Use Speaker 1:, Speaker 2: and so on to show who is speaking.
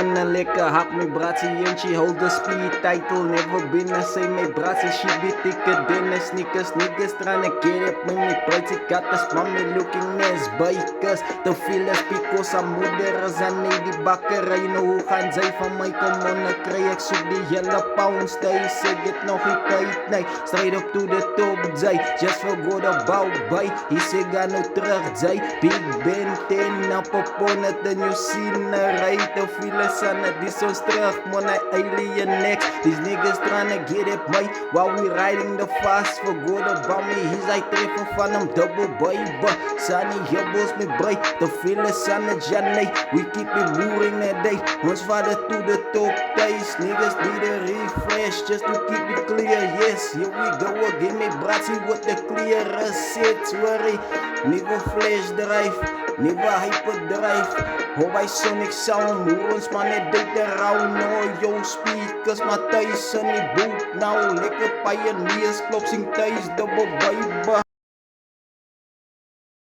Speaker 1: in a lekker hak. My bratsie and she hold the speed title. Never been the same, my bratsie, she be thicker than the sneakers. Niggas tryna get it, my bratsie got the mommy looking as bikers. The feelers because sa moeder is aan die bakkerij. Nou hoe gaan zij van my kom on, dan kry ek soek die hele pounds. They say get nog die tyd, nee. Straight up to the top, zij. Just forgot about by. He say ga nou terug, zij. Big Ben 10, up upon it, then you see na right. The feelers aan het, die soos terug, man, I alien next. These niggas tryna get it, my. While we riding the fast, forgot about me. He's like treffen van hem, double baby. Sunny hibbels met brei. The feelers aan het janai. We keep it moving that day. Ons vader to the top days. Niggas need a refresh just to keep it clear. Yes, here we go again. My bratsie with the clear assets. Worry, nigga flash drive. Nigga hyperdrive. Hoe by Sonic Sound. Hoe ons man net dit around. No, yo speakers, maar thuis in die boot. Nou, lekker pioneers. Klop sing thuis, double baby.